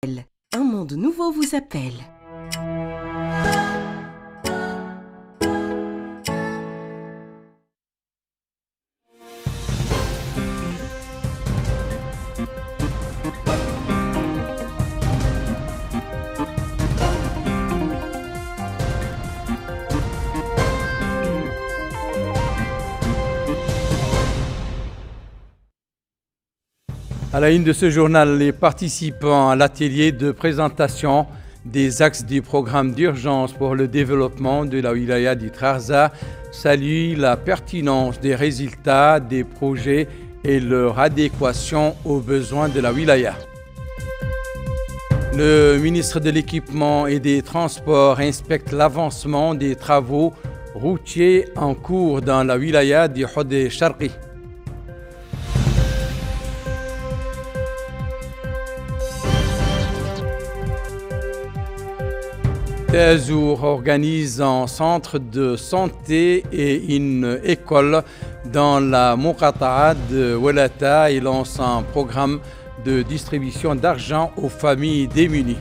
Un monde nouveau vous appelle. À la une de ce journal, les participants à l'atelier de présentation des axes du programme d'urgence pour le développement de la wilaya du Trarza saluent la pertinence des résultats des projets et leur adéquation aux besoins de la wilaya. Le ministre de l'Équipement et des Transports inspecte l'avancement des travaux routiers en cours dans la wilaya du Hodé Sharqi. Tazour organise un centre de santé et une école dans la Muqata'a de Walata et lance un programme de distribution d'argent aux familles démunies.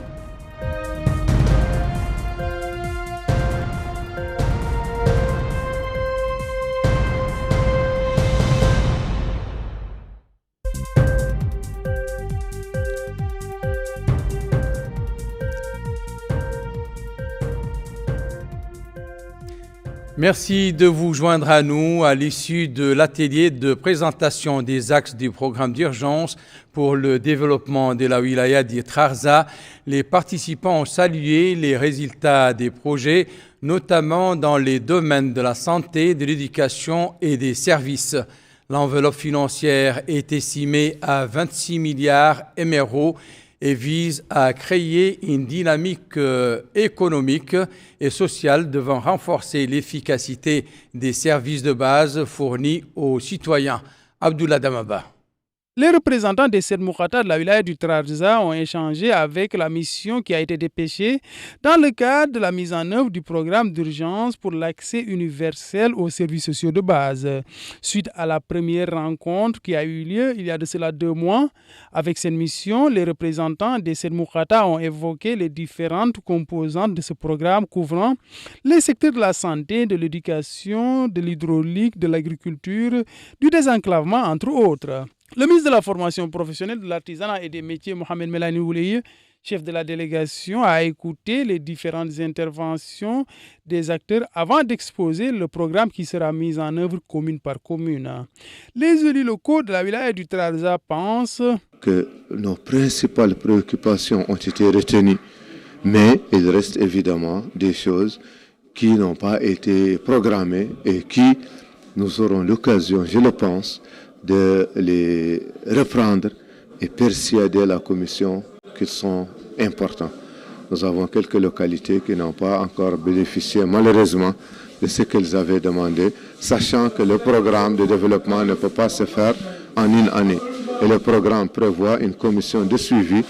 Merci de vous joindre à nous à l'issue de l'atelier de présentation des axes du programme d'urgence pour le développement de la wilaya du Trarza. Les participants ont salué les résultats des projets, notamment dans les domaines de la santé, de l'éducation et des services. L'enveloppe financière est estimée à 26 milliards MRO et vise à créer une dynamique économique et sociale devant renforcer l'efficacité des services de base fournis aux citoyens. Abdullah Damaba. Les représentants des sept Muqata'a de la wilaya du Trarza ont échangé avec la mission qui a été dépêchée dans le cadre de la mise en œuvre du programme d'urgence pour l'accès universel aux services sociaux de base. Suite à la première rencontre qui a eu lieu il y a de cela 2 mois, avec cette mission, les représentants des sept Muqata'a ont évoqué les différentes composantes de ce programme couvrant les secteurs de la santé, de l'éducation, de l'hydraulique, de l'agriculture, du désenclavement, entre autres. Le ministre de la formation professionnelle, de l'artisanat et des métiers, Mohamed Melani Ouleye, chef de la délégation, a écouté les différentes interventions des acteurs avant d'exposer le programme qui sera mis en œuvre commune par commune. Les élus locaux de la wilaya du Trarza pensent que nos principales préoccupations ont été retenues, mais il reste évidemment des choses qui n'ont pas été programmées et qui nous aurons l'occasion, je le pense, de les reprendre et persuader la commission qu'ils sont importants. Nous avons quelques localités qui n'ont pas encore bénéficié malheureusement de ce qu'elles avaient demandé, sachant que le programme de développement ne peut pas se faire en une année. Et le programme prévoit une commission de suivi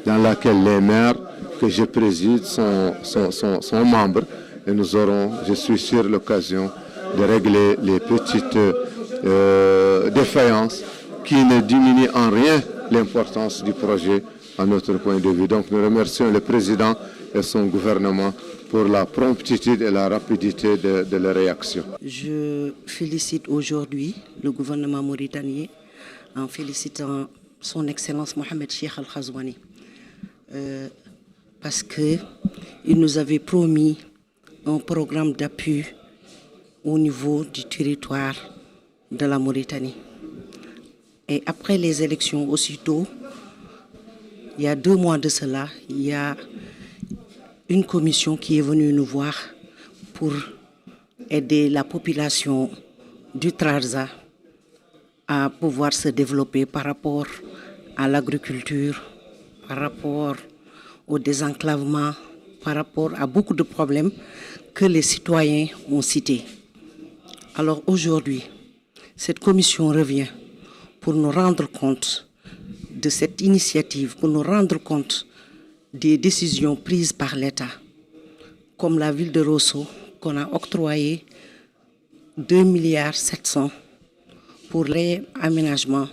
dans laquelle les maires que je préside sont membres et nous aurons, je suis sûr, l'occasion de régler les petites défaillances qui ne diminuent en rien l'importance du projet à notre point de vue. Donc nous remercions le président et son gouvernement pour la promptitude et la rapidité de la réaction. Je félicite aujourd'hui le gouvernement mauritanien en félicitant son Excellence Mohamed Cheikh Al Ghazouani parce qu'il nous avait promis un programme d'appui au niveau du territoire de la Mauritanie. Et après les élections, aussitôt, il y a 2 mois de cela, il y a une commission qui est venue nous voir pour aider la population du Trarza à pouvoir se développer par rapport à l'agriculture, par rapport au désenclavement, par rapport à beaucoup de problèmes que les citoyens ont cités. Alors aujourd'hui, cette commission revient pour nous rendre compte de cette initiative, pour nous rendre compte des décisions prises par l'État, comme la ville de Rosso, qu'on a octroyé 2,7 milliards pour les aménagements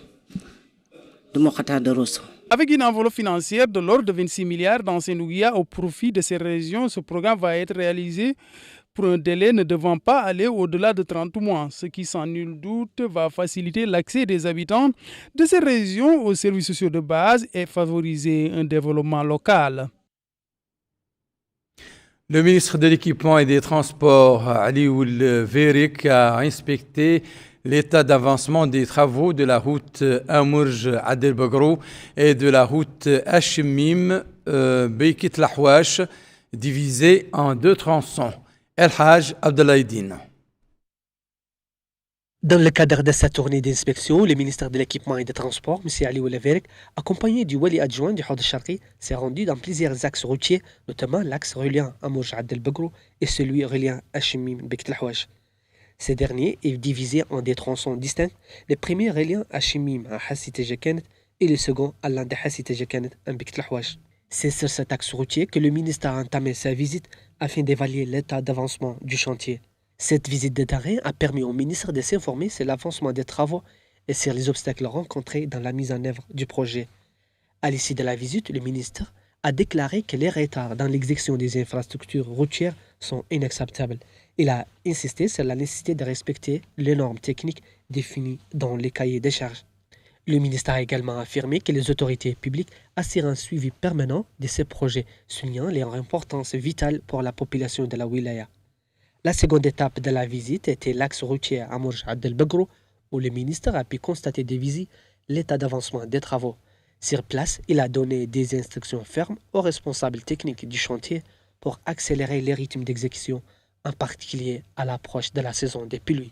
de Muqata'a de Rosso. Avec une enveloppe financière de l'ordre de 26 milliards dans Sénouguia au profit de ces régions, ce programme va être réalisé pour un délai ne devant pas aller au-delà de 30 mois, ce qui sans nul doute va faciliter l'accès des habitants de ces régions aux services sociaux de base et favoriser un développement local. Le ministre de l'Équipement et des Transports, Alioul Verik, a inspecté l'état d'avancement des travaux de la route Amourj-Adelbagro et de la route Hachemim-Beikit-Lahouach, divisée en 2 tronçons. El Haj Abdelaïdine. Dans le cadre de sa tournée d'inspection, le ministère de l'Équipement et des Transports, M. Alioul Verik, accompagné du wali adjoint du Hod Sharqi, s'est rendu dans plusieurs axes routiers, notamment l'axe reliant Amourj Adelbagro et celui reliant Hachemim Beikit Lahouach. Ces derniers est divisé en des tronçons distincts, le premier reliant Hachemim à Hassit Jekanet et le second à l'un de Hassit Jekanet à Beikit Lahouach. C'est sur cet axe routier que le ministre a entamé sa visite afin d'évaluer l'état d'avancement du chantier. Cette visite de terrain a permis au ministre de s'informer sur l'avancement des travaux et sur les obstacles rencontrés dans la mise en œuvre du projet. À l'issue de la visite, le ministre a déclaré que les retards dans l'exécution des infrastructures routières sont inacceptables. Il a insisté sur la nécessité de respecter les normes techniques définies dans les cahiers des charges. Le ministre a également affirmé que les autorités publiques assurent un suivi permanent de ces projets, soulignant leur importance vitale pour la population de la wilaya. La seconde étape de la visite était l'axe routier Amourj Adelbagro, où le ministre a pu constater de visu l'état d'avancement des travaux. Sur place, il a donné des instructions fermes aux responsables techniques du chantier pour accélérer les rythmes d'exécution, en particulier à l'approche de la saison des pluies.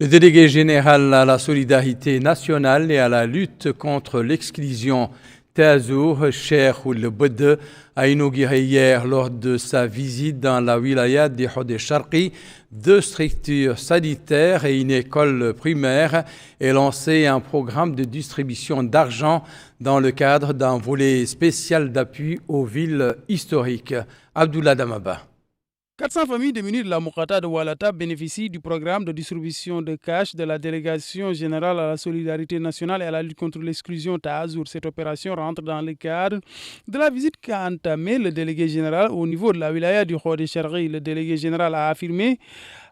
Le délégué général à la solidarité nationale et à la lutte contre l'exclusion Tazour, Cheikh Ould Boued, a inauguré hier lors de sa visite dans la wilaya de Hod Sharqi 2 structures sanitaires et une école primaire et lancé un programme de distribution d'argent dans le cadre d'un volet spécial d'appui aux villes historiques. Abdullah Damaba. 400 familles démunies de la Moukata de Walata bénéficient du programme de distribution de cash de la Délégation générale à la solidarité nationale et à la lutte contre l'exclusion Tazour. Cette opération rentre dans le cadre de la visite qu'a entamé le délégué général au niveau de la wilaya du Hod Sharqi. Le délégué général a affirmé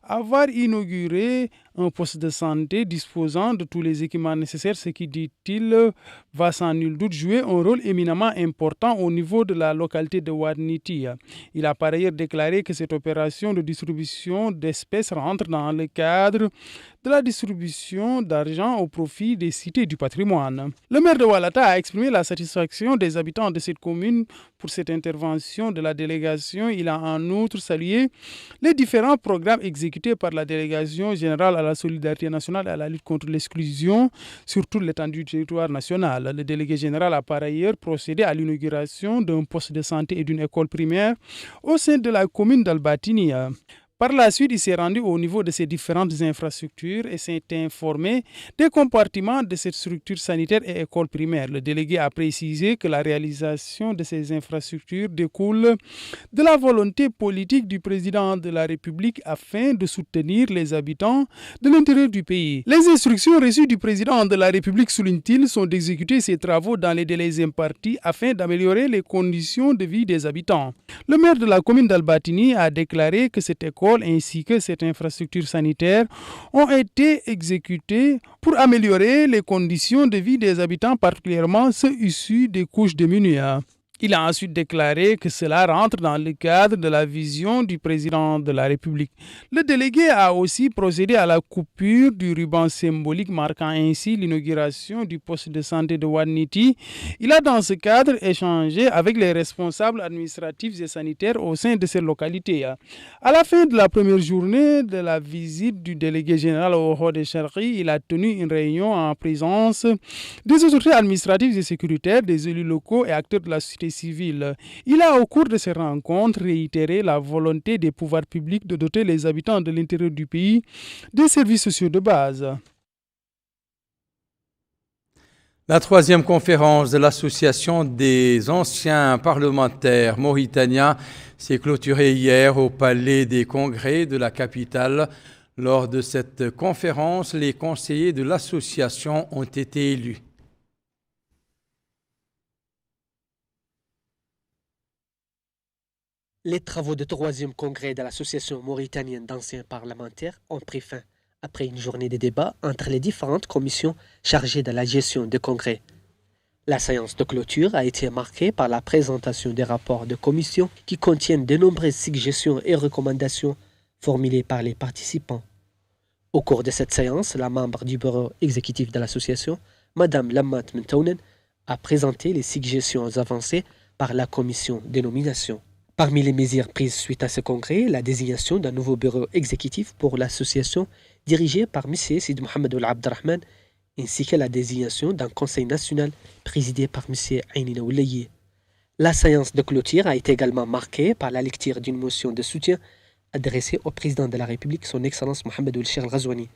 avoir inauguré un poste de santé disposant de tous les équipements nécessaires, ce qui, dit-il, va sans nul doute jouer un rôle éminemment important au niveau de la localité de Wadniti. Il a par ailleurs déclaré que cette opération de distribution d'espèces rentre dans le cadre de la distribution d'argent au profit des cités du patrimoine. Le maire de Walata a exprimé la satisfaction des habitants de cette commune pour cette intervention de la délégation. Il a en outre salué les différents programmes exécutés par la délégation générale à la solidarité nationale et à la lutte contre l'exclusion sur toute l'étendue du territoire national. Le délégué général a par ailleurs procédé à l'inauguration d'un poste de santé et d'une école primaire au sein de la commune d'Al-Batini. Par la suite, il s'est rendu au niveau de ces différentes infrastructures et s'est informé des compartiments de cette structure sanitaire et école primaire. Le délégué a précisé que la réalisation de ces infrastructures découle de la volonté politique du président de la République afin de soutenir les habitants de l'intérieur du pays. Les instructions reçues du président de la République, souligne-t-il, sont d'exécuter ces travaux dans les délais impartis afin d'améliorer les conditions de vie des habitants. Le maire de la commune d'Al-Batini a déclaré que cette école ainsi que cette infrastructure sanitaire ont été exécutées pour améliorer les conditions de vie des habitants, particulièrement ceux issus des couches démunies. Il a ensuite déclaré que cela rentre dans le cadre de la vision du président de la République. Le délégué a aussi procédé à la coupure du ruban symbolique marquant ainsi l'inauguration du poste de santé de Wadniti. Il a dans ce cadre échangé avec les responsables administratifs et sanitaires au sein de cette localité. À la fin de la première journée de la visite du délégué général au Hod Sharqi, il a tenu une réunion en présence des autorités administratives et sécuritaires, des élus locaux et acteurs de la société civile. Il a, au cours de ces rencontres, réitéré la volonté des pouvoirs publics de doter les habitants de l'intérieur du pays des services sociaux de base. La 3e conférence de l'Association des anciens parlementaires mauritaniens s'est clôturée hier au Palais des Congrès de la capitale. Lors de cette conférence, les conseillers de l'association ont été élus. Les travaux du 3e congrès de l'Association mauritanienne d'anciens parlementaires ont pris fin après une journée de débat entre les différentes commissions chargées de la gestion des congrès. La séance de clôture a été marquée par la présentation des rapports de commission qui contiennent de nombreuses suggestions et recommandations formulées par les participants. Au cours de cette séance, la membre du bureau exécutif de l'association, Mme Lammat Mentounen, a présenté les suggestions avancées par la commission des nominations. Parmi les mesures prises suite à ce congrès, la désignation d'un nouveau bureau exécutif pour l'association dirigé par M. Sid Mohamed Ould Abdelrahman, ainsi que la désignation d'un conseil national présidé par M. Aynina Oulaye. La séance de clôture a été également marquée par la lecture d'une motion de soutien adressée au président de la République, son Excellence Mohamed Ould Cheikh Ghazouani,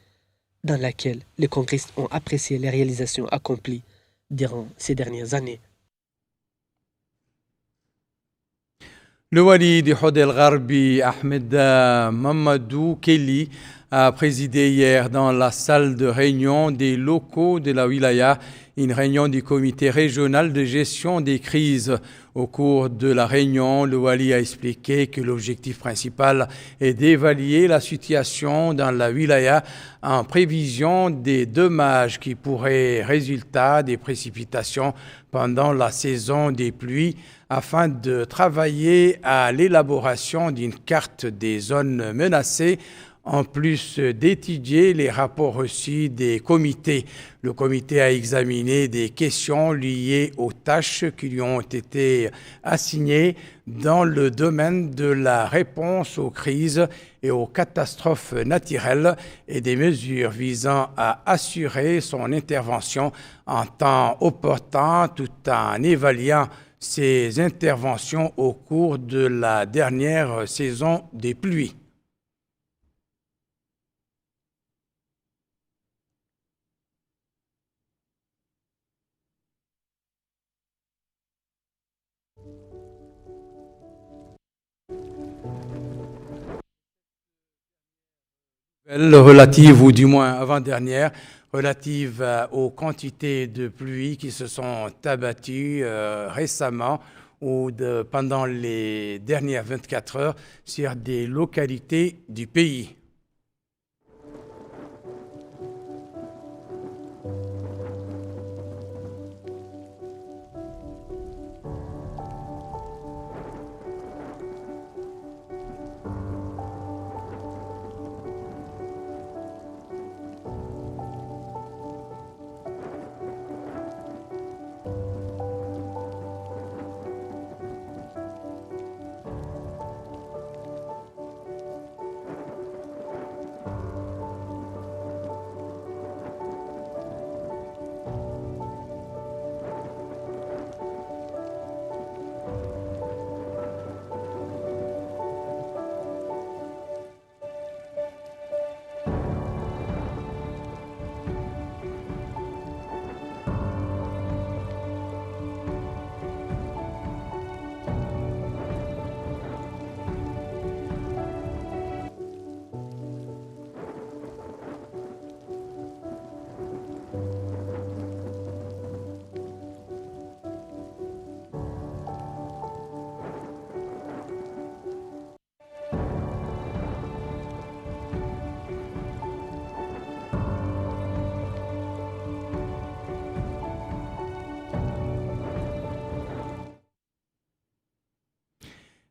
dans laquelle les congresistes ont apprécié les réalisations accomplies durant ces dernières années. Le wali du Hod El Gharbi, Ahmed Mamadou Kelly, a présidé hier dans la salle de réunion des locaux de la wilaya une réunion du comité régional de gestion des crises. Au cours de la réunion, le wali a expliqué que l'objectif principal est d'évaluer la situation dans la wilaya en prévision des dommages qui pourraient résulter des précipitations pendant la saison des pluies afin de travailler à l'élaboration d'une carte des zones menacées, en plus d'étudier les rapports reçus des comités. Le comité a examiné des questions liées aux tâches qui lui ont été assignées dans le domaine de la réponse aux crises et aux catastrophes naturelles et des mesures visant à assurer son intervention en temps opportun tout en évaluant ses interventions au cours de la dernière saison des pluies. Relative, ou du moins avant-dernière, relative aux quantités de pluie qui se sont abattues récemment ou pendant les dernières 24 heures sur des localités du pays.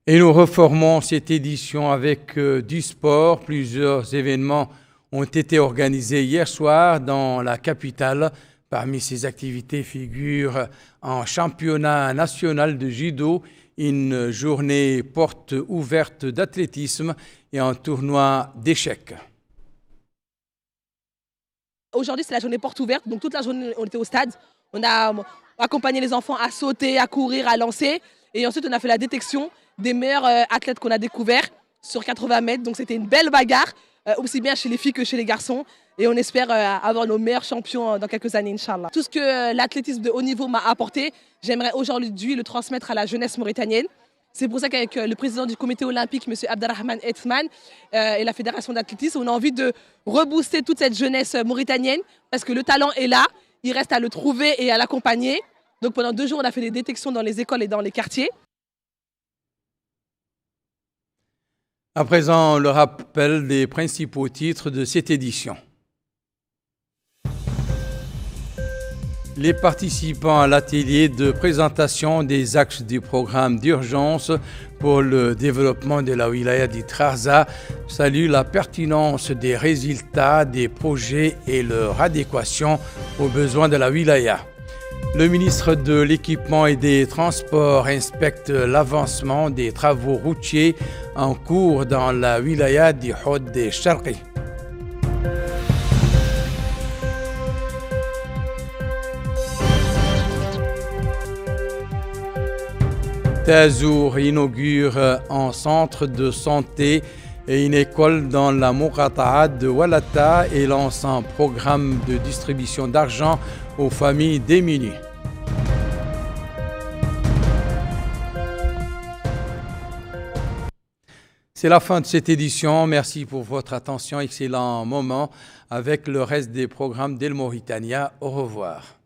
Et nous reformons cette édition avec du sport. Plusieurs événements ont été organisés hier soir dans la capitale. Parmi ces activités figurent en championnat national de judo, une journée porte ouverte d'athlétisme et un tournoi d'échecs. Aujourd'hui, c'est la journée porte ouverte. Donc toute la journée, on était au stade. On a accompagné les enfants à sauter, à courir, à lancer. Et ensuite, on a fait la détection des meilleurs athlètes qu'on a découverts sur 80 mètres. Donc c'était une belle bagarre, aussi bien chez les filles que chez les garçons. Et on espère avoir nos meilleurs champions dans quelques années, Inch'Allah. Tout ce que l'athlétisme de haut niveau m'a apporté, j'aimerais aujourd'hui le transmettre à la jeunesse mauritanienne. C'est pour ça qu'avec le président du comité olympique, M. Abdelrahman Ethman, et la fédération d'athlétisme, on a envie de rebooster toute cette jeunesse mauritanienne parce que le talent est là, il reste à le trouver et à l'accompagner. Donc pendant 2 jours, on a fait des détections dans les écoles et dans les quartiers. À présent, le rappel des principaux titres de cette édition. Les participants à l'atelier de présentation des axes du programme d'urgence pour le développement de la wilaya du Trarza saluent la pertinence des résultats des projets et leur adéquation aux besoins de la wilaya. Le ministre de l'Équipement et des Transports inspecte l'avancement des travaux routiers en cours dans la wilaya du Hod Sharqi. Tazour inaugure un centre de santé et une école dans la Muqata'a de Walata et lance un programme de distribution d'argent aux familles démunies. C'est la fin de cette édition. Merci pour votre attention. Excellent moment avec le reste des programmes d'El Mauritania. Au revoir.